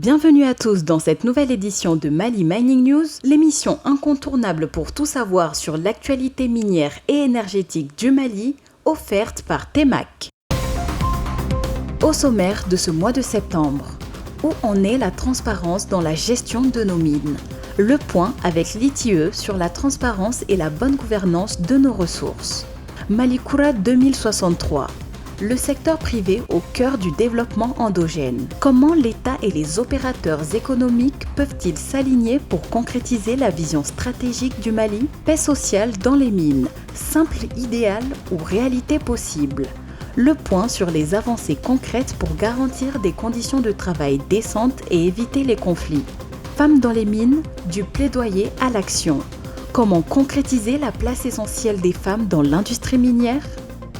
Bienvenue à tous dans cette nouvelle édition de Mali Mining News, l'émission incontournable pour tout savoir sur l'actualité minière et énergétique du Mali, offerte par TEMAC. Au sommaire de ce mois de septembre, où en est la transparence dans la gestion de nos mines? Le point avec l'ITIE sur la transparence et la bonne gouvernance de nos ressources. Malikoura 2063. Le secteur privé au cœur du développement endogène. Comment l'État et les opérateurs économiques peuvent-ils s'aligner pour concrétiser la vision stratégique du Mali? Paix sociale dans les mines, simple idéal ou réalité possible? Le point sur les avancées concrètes pour garantir des conditions de travail décentes et éviter les conflits. Femmes dans les mines, du plaidoyer à l'action. Comment concrétiser la place essentielle des femmes dans l'industrie minière?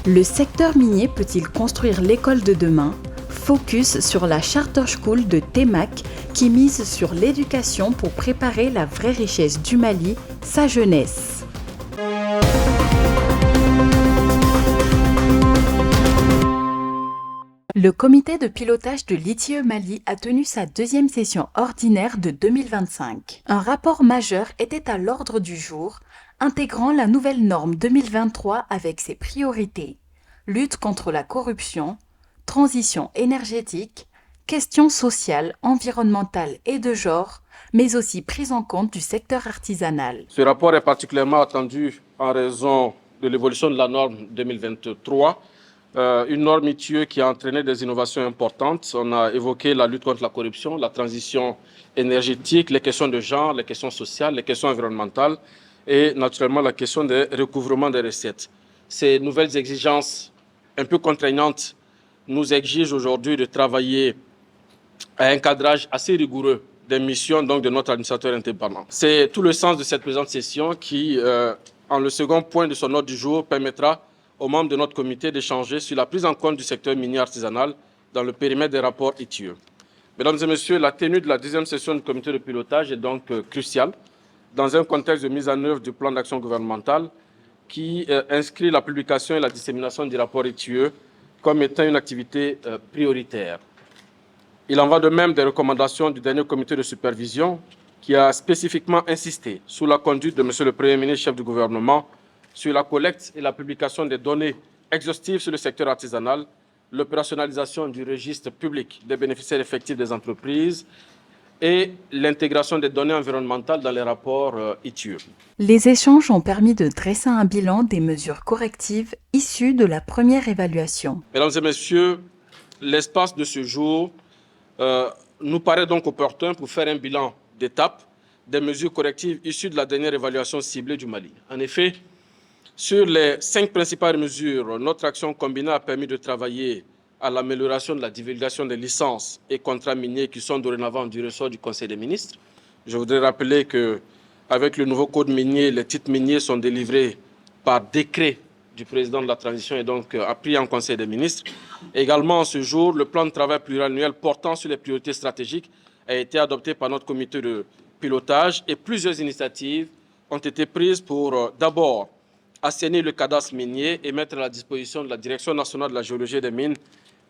Le secteur minier peut-il construire l'école de demain? Focus sur la Charter School de TEMAC qui mise sur l'éducation pour préparer la vraie richesse du Mali, sa jeunesse. Le comité de pilotage de l'ITIE Mali a tenu sa deuxième session ordinaire de 2025. Un rapport majeur était à l'ordre du jour, intégrant la nouvelle norme 2023 avec ses priorités: lutte contre la corruption, transition énergétique, questions sociales, environnementales et de genre, mais aussi prise en compte du secteur artisanal. Ce rapport est particulièrement attendu en raison de l'évolution de la norme 2023, une norme ITIE qui a entraîné des innovations importantes. On a évoqué la lutte contre la corruption, la transition énergétique, les questions de genre, les questions sociales, les questions environnementales et naturellement la question du recouvrement des recettes. Ces nouvelles exigences un peu contraignantes nous exigent aujourd'hui de travailler à un cadrage assez rigoureux des missions donc, de notre administrateur indépendant. C'est tout le sens de cette présente session qui, en le second point de son ordre du jour, permettra aux membres de notre comité d'échanger sur la prise en compte du secteur minier artisanal dans le périmètre des rapports ITIE. Mesdames et messieurs, la tenue de la deuxième session du comité de pilotage est donc cruciale dans un contexte de mise en œuvre du plan d'action gouvernemental qui inscrit la publication et la dissémination du rapport ITIE comme étant une activité prioritaire. Il en va de même des recommandations du dernier comité de supervision qui a spécifiquement insisté, sous la conduite de M. le Premier ministre, chef du gouvernement, sur la collecte et la publication des données exhaustives sur le secteur artisanal, l'opérationnalisation du registre public des bénéficiaires effectifs des entreprises et l'intégration des données environnementales dans les rapports ITIE. Les échanges ont permis de dresser un bilan des mesures correctives issues de la première évaluation. Mesdames et messieurs, l'espace de ce jour nous paraît donc opportun pour faire un bilan d'étape des mesures correctives issues de la dernière évaluation ciblée du Mali. En effet, sur les 5 principales mesures, notre action combinée a permis de travailler à l'amélioration de la divulgation des licences et contrats miniers qui sont dorénavant du ressort du Conseil des ministres. Je voudrais rappeler qu'avec le nouveau code minier, les titres miniers sont délivrés par décret du président de la transition et donc appris en Conseil des ministres. Également, en ce jour, le plan de travail pluriannuel portant sur les priorités stratégiques a été adopté par notre comité de pilotage et plusieurs initiatives ont été prises pour d'abord assainir le cadastre minier et mettre à la disposition de la Direction nationale de la géologie et des mines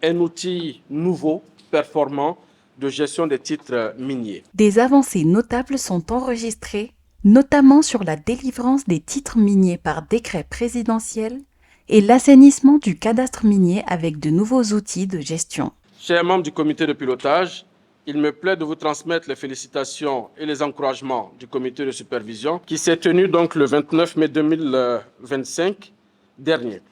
un outil nouveau, performant, de gestion des titres miniers. Des avancées notables sont enregistrées, notamment sur la délivrance des titres miniers par décret présidentiel et l'assainissement du cadastre minier avec de nouveaux outils de gestion. Chers membres du comité de pilotage, il me plaît de vous transmettre les félicitations et les encouragements du comité de supervision qui s'est tenu donc le 29 mai 2025 dernier.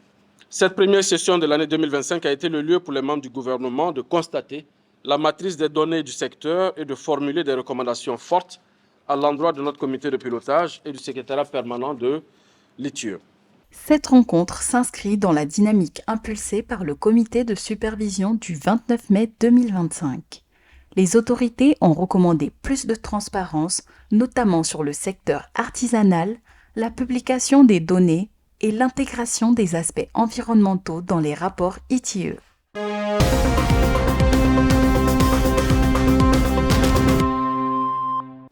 Cette première session de l'année 2025 a été le lieu pour les membres du gouvernement de constater la matrice des données du secteur et de formuler des recommandations fortes à l'endroit de notre comité de pilotage et du secrétariat permanent de l'ITIE. Cette rencontre s'inscrit dans la dynamique impulsée par le comité de supervision du 29 mai 2025. Les autorités ont recommandé plus de transparence, notamment sur le secteur artisanal, la publication des données et l'intégration des aspects environnementaux dans les rapports ITIE.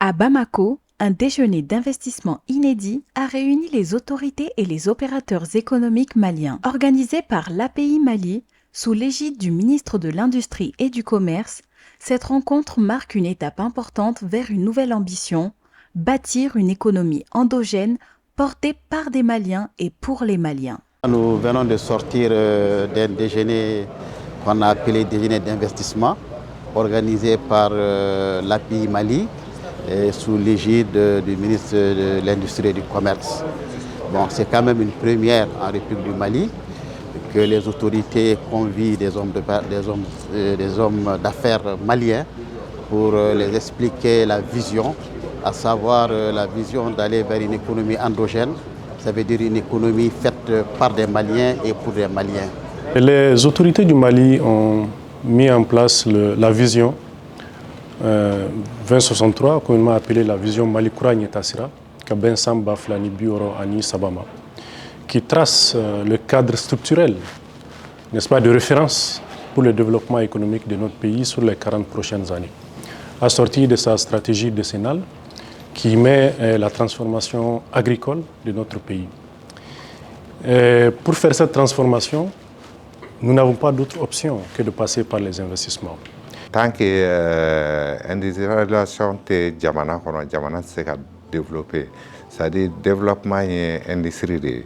À Bamako, un déjeuner d'investissement inédit a réuni les autorités et les opérateurs économiques maliens. Organisé par l'API Mali, sous l'égide du ministre de l'Industrie et du Commerce, Cette rencontre marque une étape importante vers une nouvelle ambition, bâtir une économie endogène portée par des Maliens et pour les Maliens. Nous venons de sortir d'un déjeuner qu'on a appelé déjeuner d'investissement, organisé par l'API Mali, sous l'égide du ministre de l'Industrie et du Commerce. Bon, c'est quand même une première en République du Mali que les autorités convient des hommes d'affaires maliens pour les expliquer la vision, à savoir la vision d'aller vers une économie endogène, ça veut dire une économie faite par des Maliens et pour des Maliens. Les autorités du Mali ont mis en place la vision 2063, communément appelée la vision Mali Kouragné Tassira, Kaben Samba Flani Bioro Ani Sabama, qui trace le cadre structurel, n'est-ce pas, de référence pour le développement économique de notre pays sur les 40 prochaines années, assorti de sa stratégie décennale qui met la transformation agricole de notre pays. Pour faire cette transformation, nous n'avons pas d'autre option que de passer par les investissements. Tant que l'industrialisation de Djamana s'est développée, c'est-à-dire le développement de l'industrie,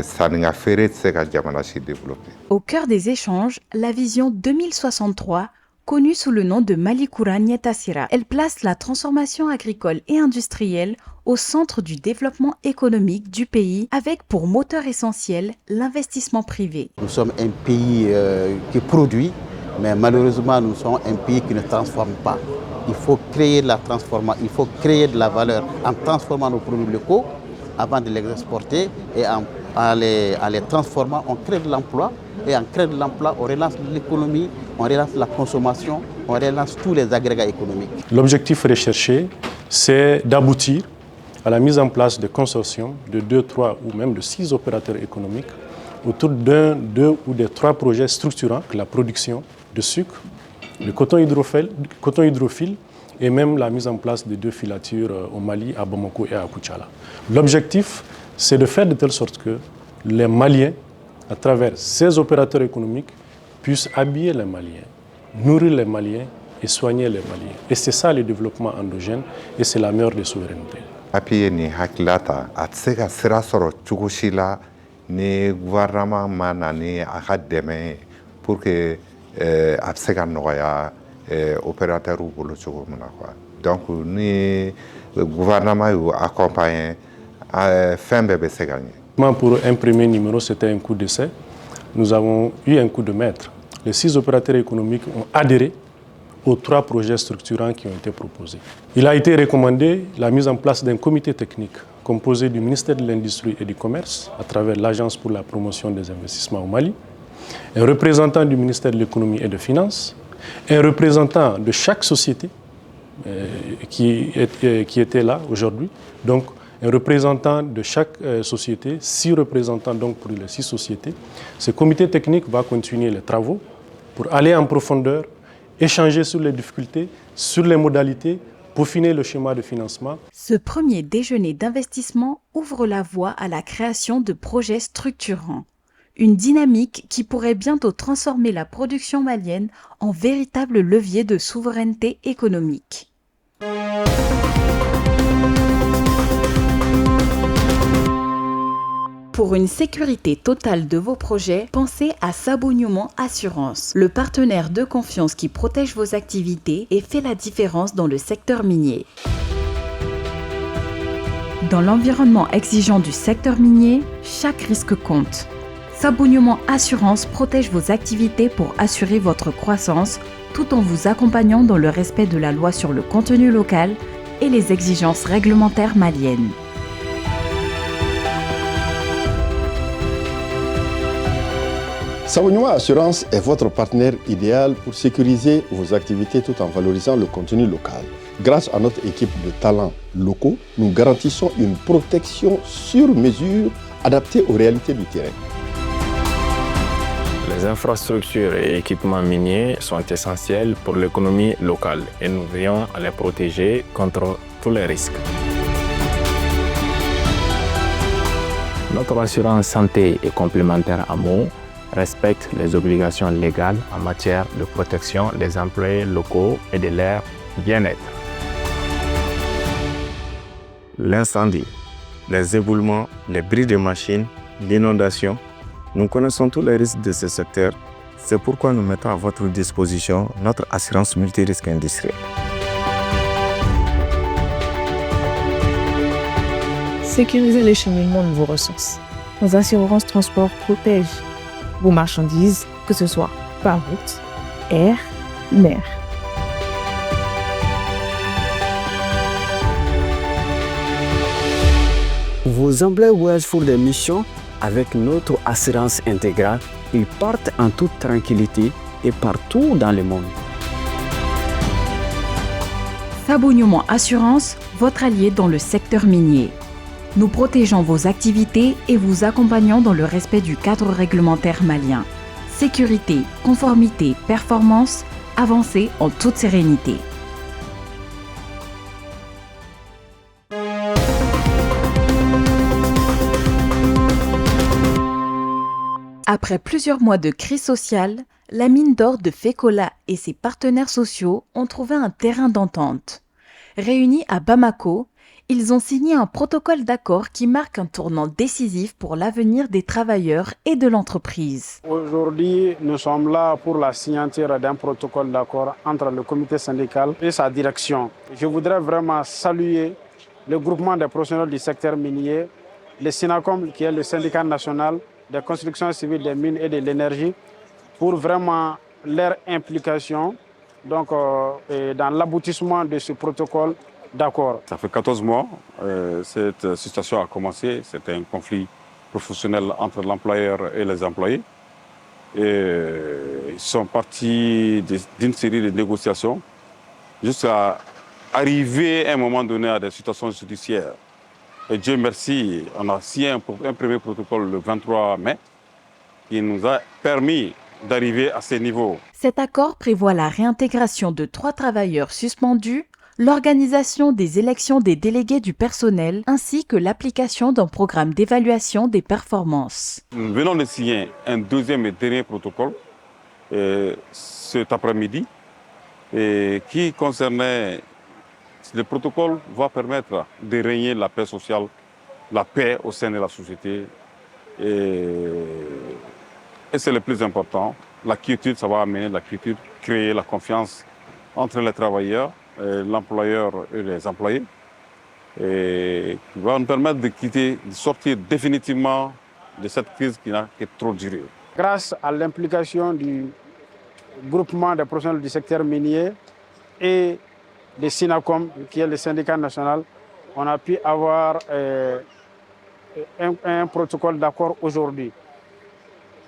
ça n'a fait que Djamana s'est développé. Au cœur des échanges, la vision 2063, connue sous le nom de Mali Kouragné Tassira, elle place la transformation agricole et industrielle au centre du développement économique du pays, avec pour moteur essentiel l'investissement privé. Nous sommes un pays qui produit, mais malheureusement nous sommes un pays qui ne transforme pas. Il faut créer de la transformation, il faut créer de la valeur en transformant nos produits locaux avant de les exporter et en les transformant, on crée de l'emploi et en créant de l'emploi, on relance l'économie, on relance la consommation, on relance tous les agrégats économiques. L'objectif recherché, c'est d'aboutir à la mise en place de consortiums de 2, 3 ou même de 6 opérateurs économiques autour d'un, 2 ou des 3 projets structurants, la production de sucre, le coton hydrophile et même la mise en place de 2 filatures au Mali, à Bamako et à Koutchala. L'objectif, c'est de faire de telle sorte que les Maliens, à travers ces opérateurs économiques, puissent habiller les Maliens, nourrir les Maliens et soigner les Maliens. Et c'est ça le développement endogène et c'est la meilleure des souverainetés. Appuyer ni hakilata atseka sira soro chukushila ni gouvernement manani akademe pour que abseka noya opérateur ou bolo chukumuna quoi. Donc ni gouvernement yu accompagner fin bébé se gagner. Pour un premier numéro, c'était un coup d'essai. Nous avons eu un coup de maître. Les 6 opérateurs économiques ont adhéré aux 3 projets structurants qui ont été proposés. Il a été recommandé la mise en place d'un comité technique composé du ministère de l'Industrie et du Commerce à travers l'Agence pour la promotion des investissements au Mali, un représentant du ministère de l'Économie et des Finances, un représentant de chaque société qui était là aujourd'hui, donc un représentant de chaque société, 6 représentants donc pour les 6 sociétés. Ce comité technique va continuer les travaux pour aller en profondeur, échanger sur les difficultés, sur les modalités, peaufiner le schéma de financement. Ce premier déjeuner d'investissement ouvre la voie à la création de projets structurants. Une dynamique qui pourrait bientôt transformer la production malienne en véritable levier de souveraineté économique. Pour une sécurité totale de vos projets, pensez à Sabonnement Assurance, le partenaire de confiance qui protège vos activités et fait la différence dans le secteur minier. Dans l'environnement exigeant du secteur minier, chaque risque compte. Sabonnement Assurance protège vos activités pour assurer votre croissance tout en vous accompagnant dans le respect de la loi sur le contenu local et les exigences réglementaires maliennes. Sabonnement Assurance est votre partenaire idéal pour sécuriser vos activités tout en valorisant le contenu local. Grâce à notre équipe de talents locaux, nous garantissons une protection sur mesure adaptée aux réalités du terrain. Les infrastructures et équipements miniers sont essentiels pour l'économie locale et nous veillons à les protéger contre tous les risques. Notre assurance santé et complémentaire AMO respectent les obligations légales en matière de protection des employés locaux et de leur bien-être. L'incendie, les éboulements, les bris de machines, l'inondation, nous connaissons tous les risques de ce secteur. C'est pourquoi nous mettons à votre disposition notre assurance multirisque industrielle. Sécurisez le cheminement de vos ressources. Nos assurances transport protègent vos marchandises, que ce soit par route, air, mer. Vos employés voyagent pour des missions avec notre assurance intégrale. Ils partent en toute tranquillité et partout dans le monde. Sabonnement Assurance, votre allié dans le secteur minier. Nous protégeons vos activités et vous accompagnons dans le respect du cadre réglementaire malien. Sécurité, conformité, performance, avancez en toute sérénité. Après plusieurs mois de crise sociale, la mine d'or de Fekola et ses partenaires sociaux ont trouvé un terrain d'entente. Réunis à Bamako, ils ont signé un protocole d'accord qui marque un tournant décisif pour l'avenir des travailleurs et de l'entreprise. Aujourd'hui, nous sommes là pour la signature d'un protocole d'accord entre le comité syndical et sa direction. Je voudrais vraiment saluer le groupement des professionnels du secteur minier, le SYNACOM, qui est le syndicat national des constructions civiles des mines et de l'énergie, pour vraiment leur implication dans l'aboutissement de ce protocole d'accord. Ça fait 14 mois, cette situation a commencé. C'était un conflit professionnel entre l'employeur et les employés. Et ils sont partis d'une série de négociations jusqu'à arriver à un moment donné à des situations judiciaires. Et Dieu merci, on a signé un premier protocole le 23 mai qui nous a permis d'arriver à ces niveaux. Cet accord prévoit la réintégration de 3 travailleurs suspendus, l'organisation des élections des délégués du personnel ainsi que l'application d'un programme d'évaluation des performances. Nous venons de signer un deuxième et dernier protocole cet après-midi qui concernait... Le protocole va permettre de régner la paix sociale, la paix au sein de la société. Et c'est le plus important. La quiétude, ça va amener la quiétude, créer la confiance entre les travailleurs, l'employeur et les employés. Et qui va nous permettre de sortir définitivement de cette crise qui n'a que trop duré. Grâce à l'implication du groupement des professionnels du secteur minier et de SYNACOM, qui est le syndicat national, on a pu avoir un protocole d'accord aujourd'hui.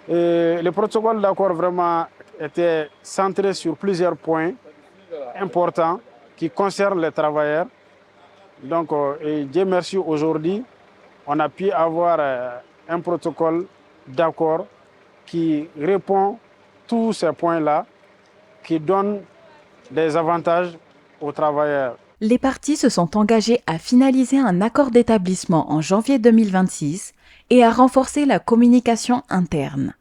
Le protocole d'accord vraiment était centré sur plusieurs points importants qui concernent les travailleurs. Donc, Dieu merci, aujourd'hui, on a pu avoir un protocole d'accord qui répond à tous ces points-là, qui donne des avantages aux travailleurs. Les parties se sont engagées à finaliser un accord d'établissement en janvier 2026 et à renforcer la communication interne.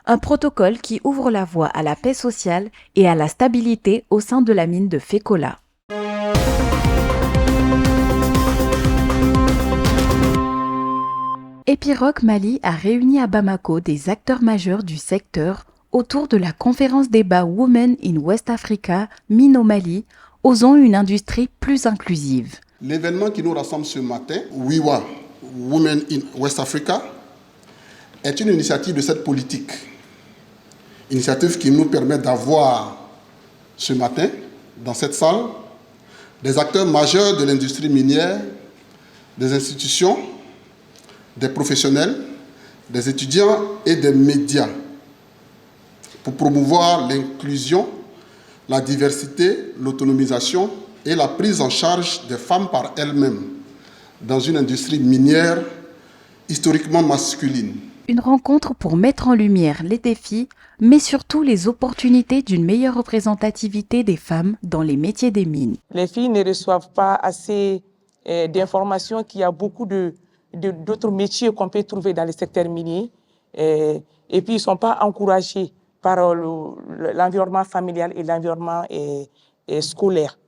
Un protocole qui ouvre la voie à la paix sociale et à la stabilité au sein de la mine de Fekola. Epiroc Mali a réuni à Bamako des acteurs majeurs du secteur autour de la conférence débat Women in West Africa, Mine au Mali, osons une industrie plus inclusive. L'événement qui nous rassemble ce matin, WIWA, Women in West Africa, est une initiative de cette politique. Initiative qui nous permet d'avoir ce matin, dans cette salle, des acteurs majeurs de l'industrie minière, des institutions, des professionnels, des étudiants et des médias, pour promouvoir l'inclusion, la diversité, l'autonomisation et la prise en charge des femmes par elles-mêmes dans une industrie minière historiquement masculine. Une rencontre pour mettre en lumière les défis, mais surtout les opportunités d'une meilleure représentativité des femmes dans les métiers des mines. Les filles ne reçoivent pas assez d'informations qu'il y a beaucoup d'autres métiers qu'on peut trouver dans le secteur minier Et puis, ils ne sont pas encouragés par l'environnement familial et l'environnement scolaire.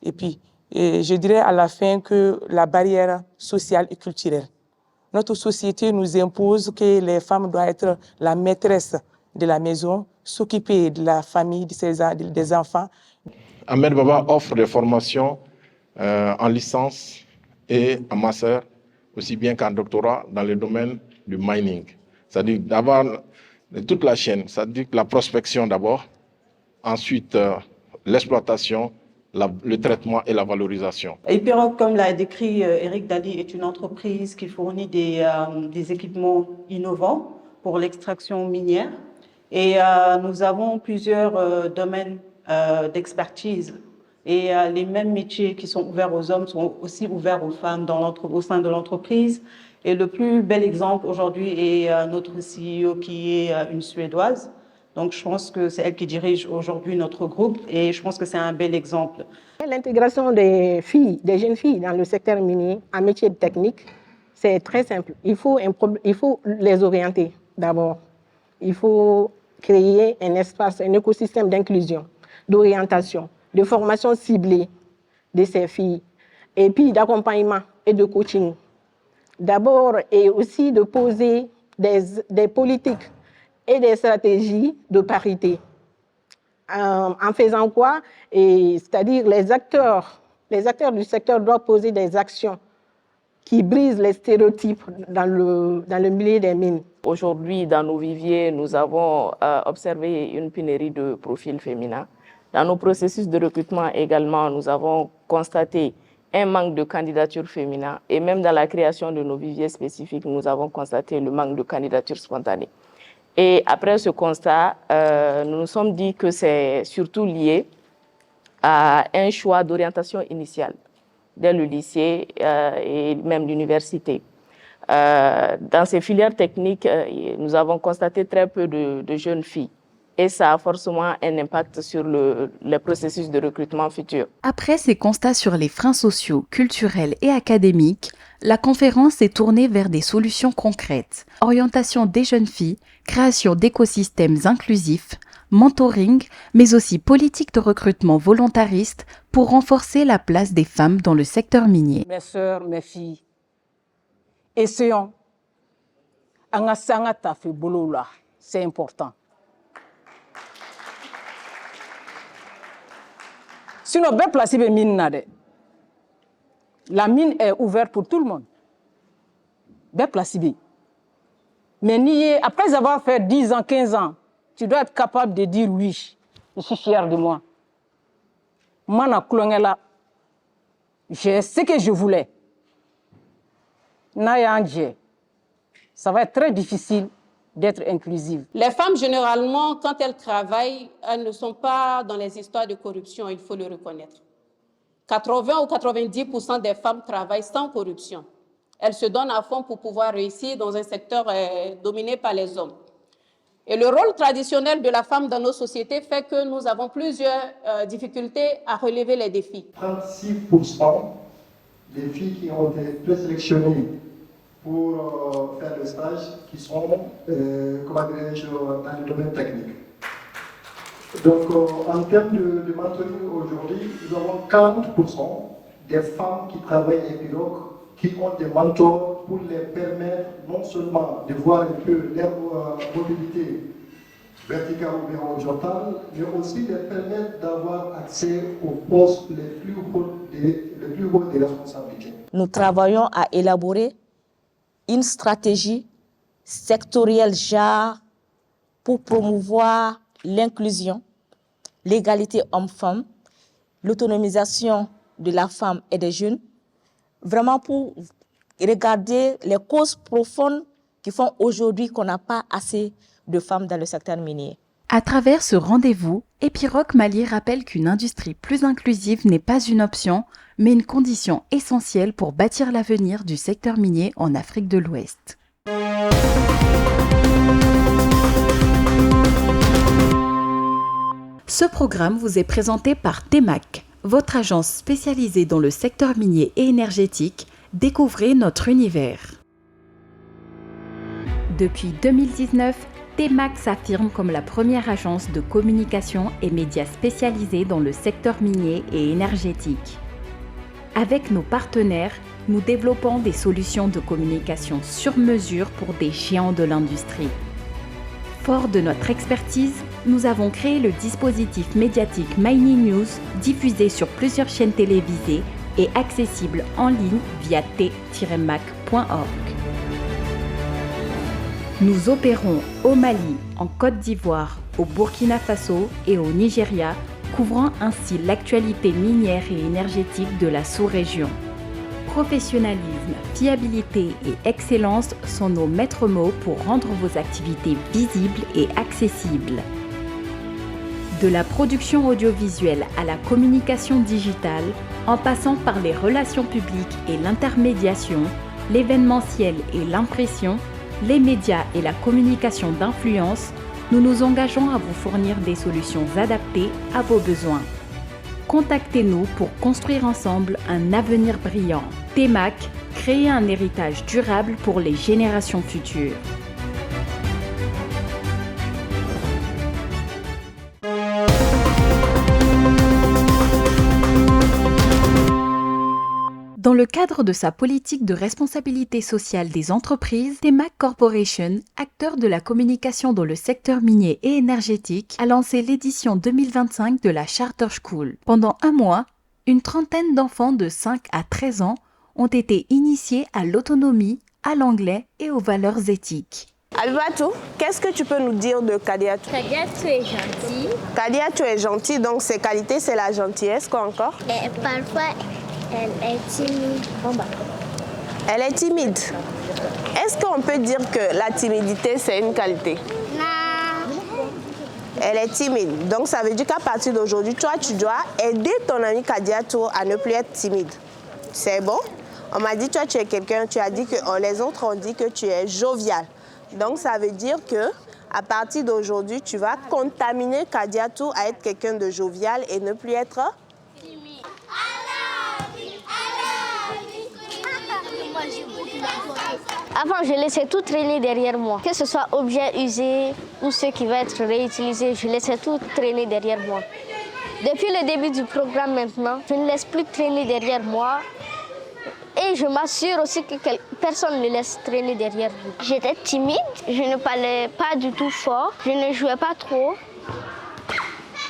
Et puis, je dirais à la fin que la barrière sociale et culturelle. Notre société nous impose que les femmes doivent être la maîtresse de la maison, s'occuper de la famille, des enfants. Ahmed Baba offre des formations en licence et en master, aussi bien qu'en doctorat dans le domaine du mining. C'est-à-dire d'avoir toute la chaîne, c'est-à-dire la prospection d'abord, ensuite l'exploitation, le traitement et la valorisation. Epiroc, comme l'a décrit Eric Dali, est une entreprise qui fournit des équipements innovants pour l'extraction minière. Et nous avons plusieurs domaines d'expertise. Et les mêmes métiers qui sont ouverts aux hommes sont aussi ouverts aux femmes au sein de l'entreprise. Et le plus bel exemple aujourd'hui est notre CEO qui est une Suédoise. Donc je pense que c'est elle qui dirige aujourd'hui notre groupe et je pense que c'est un bel exemple. L'intégration des filles, des jeunes filles dans le secteur minier en métier technique, c'est très simple. Il faut les orienter d'abord. Il faut créer un espace, un écosystème d'inclusion, d'orientation, de formation ciblée de ces filles et puis d'accompagnement et de coaching. D'abord et aussi de poser des politiques et des stratégies de parité. En faisant quoi? C'est-à-dire les acteurs du secteur doivent poser des actions qui brisent les stéréotypes dans le milieu des mines. Aujourd'hui, dans nos viviers, nous avons observé une pénurie de profils féminins. Dans nos processus de recrutement également, nous avons constaté un manque de candidatures féminines et même dans la création de nos viviers spécifiques, nous avons constaté le manque de candidatures spontanées. Et après ce constat, nous nous sommes dit que c'est surtout lié à un choix d'orientation initiale dès le lycée et même l'université. Dans ces filières techniques, nous avons constaté très peu de jeunes filles. Et ça a forcément un impact sur le processus de recrutement futur. Après ces constats sur les freins sociaux, culturels et académiques, la conférence s'est tournée vers des solutions concrètes. Orientation des jeunes filles, création d'écosystèmes inclusifs, mentoring, mais aussi politique de recrutement volontariste pour renforcer la place des femmes dans le secteur minier. Mes sœurs, mes filles, essayons. C'est important. Sinon, bien placé les mines. La mine est ouverte pour tout le monde. Bien placé. Mais après avoir fait 10 ans, 15 ans, tu dois être capable de dire oui. Je suis fier de moi. Moi, j'ai ce que je voulais. Ça va être très difficile d'être inclusive. Les femmes, généralement, quand elles travaillent, elles ne sont pas dans les histoires de corruption, il faut le reconnaître. 80 ou 90% des femmes travaillent sans corruption. Elles se donnent à fond pour pouvoir réussir dans un secteur dominé par les hommes. Et le rôle traditionnel de la femme dans nos sociétés fait que nous avons plusieurs difficultés à relever les défis. 36% des filles qui ont été présélectionnées pour faire le stage qui sont dans le domaine technique. Donc en termes de mentoring aujourd'hui, nous avons 40% des femmes qui travaillent à Epiroc qui ont des mentors pour les permettre non seulement de voir un peu leur mobilité verticale ou bien horizontale, mais aussi de permettre d'avoir accès aux postes les plus hauts des responsabilités. Nous travaillons à élaborer une stratégie sectorielle genre pour promouvoir l'inclusion, l'égalité homme-femme, l'autonomisation de la femme et des jeunes, vraiment pour regarder les causes profondes qui font aujourd'hui qu'on n'a pas assez de femmes dans le secteur minier. À travers ce rendez-vous, Epiroc Mali rappelle qu'une industrie plus inclusive n'est pas une option, mais une condition essentielle pour bâtir l'avenir du secteur minier en Afrique de l'Ouest. Ce programme vous est présenté par TEMAC, votre agence spécialisée dans le secteur minier et énergétique. Découvrez notre univers. Depuis 2019, TEMAC s'affirme comme la première agence de communication et médias spécialisée dans le secteur minier et énergétique. Avec nos partenaires, nous développons des solutions de communication sur mesure pour des géants de l'industrie. Fort de notre expertise, nous avons créé le dispositif médiatique Mining News, diffusé sur plusieurs chaînes télévisées et accessible en ligne via t-mac.org. Nous opérons au Mali, en Côte d'Ivoire, au Burkina Faso et au Nigeria, couvrant ainsi l'actualité minière et énergétique de la sous-région. Professionnalisme, fiabilité et excellence sont nos maîtres mots pour rendre vos activités visibles et accessibles. De la production audiovisuelle à la communication digitale, en passant par les relations publiques et l'intermédiation, l'événementiel et l'impression, les médias et la communication d'influence, nous nous engageons à vous fournir des solutions adaptées à vos besoins. Contactez-nous pour construire ensemble un avenir brillant. TEMAC, créer un héritage durable pour les générations futures. Dans le cadre de sa politique de responsabilité sociale des entreprises, TEMAC Corporation, acteur de la communication dans le secteur minier et énergétique, a lancé l'édition 2025 de la Charter School. Pendant un mois, une trentaine d'enfants de 5 à 13 ans ont été initiés à l'autonomie, à l'anglais et aux valeurs éthiques. Abibatou, qu'est-ce que tu peux nous dire de Kadiatou? Kadiatou est gentil. Kadiatou est gentil, donc ses qualités, c'est la gentillesse, quoi encore? Et parfois, elle est timide. Elle est timide. Est-ce qu'on peut dire que la timidité, c'est une qualité? Non. Elle est timide. Donc, ça veut dire qu'à partir d'aujourd'hui, toi, tu dois aider ton ami Kadiatou à ne plus être timide. C'est bon? On m'a dit, toi, tu es quelqu'un, tu as dit que les autres ont dit que tu es jovial. Donc, ça veut dire que à partir d'aujourd'hui, tu vas contaminer Kadiatou à être quelqu'un de jovial et ne plus être timide. Avant, je laissais tout traîner derrière moi. Que ce soit objet usé ou ce qui va être réutilisé, je laissais tout traîner derrière moi. Depuis le début du programme maintenant, je ne laisse plus traîner derrière moi. Et je m'assure aussi que personne ne laisse traîner derrière vous. J'étais timide, je ne parlais pas du tout fort, je ne jouais pas trop.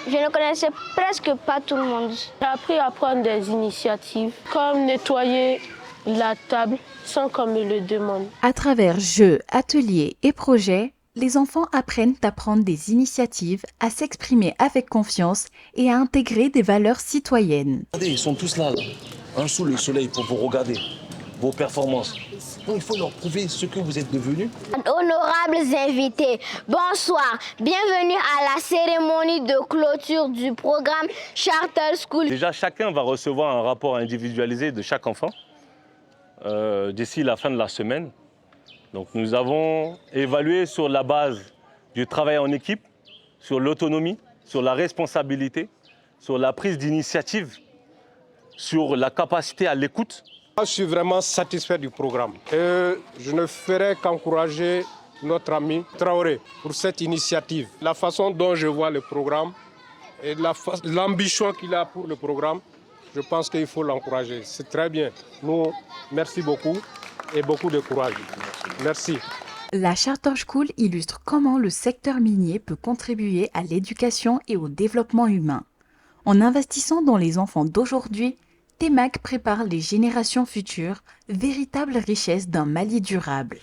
Je ne connaissais presque pas tout le monde. J'ai appris à prendre des initiatives, comme nettoyer la table sans qu'on me le demande. À travers jeux, ateliers et projets, les enfants apprennent à prendre des initiatives, à s'exprimer avec confiance et à intégrer des valeurs citoyennes. Regardez, ils sont tous là, sous le soleil pour vous regarder, vos performances. Donc il faut leur prouver ce que vous êtes devenus. Honorables invités, bonsoir. Bienvenue à la cérémonie de clôture du programme Charter School. Déjà, chacun va recevoir un rapport individualisé de chaque enfant d'ici la fin de la semaine. Donc nous avons évalué sur la base du travail en équipe, sur l'autonomie, sur la responsabilité, sur la prise d'initiative, sur la capacité à l'écoute. Je suis vraiment satisfait du programme et je ne ferai qu'encourager notre ami Traoré pour cette initiative. La façon dont je vois le programme et l'ambition qu'il a pour le programme, je pense qu'il faut l'encourager. C'est très bien. Nous, merci beaucoup et beaucoup de courage. Merci. La Charter School illustre comment le secteur minier peut contribuer à l'éducation et au développement humain. En investissant dans les enfants d'aujourd'hui, TEMAC prépare les générations futures, véritable richesse d'un Mali durable.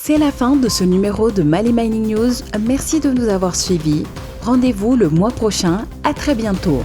C'est la fin de ce numéro de Mali Mining News. Merci de nous avoir suivis. Rendez-vous le mois prochain. À très bientôt.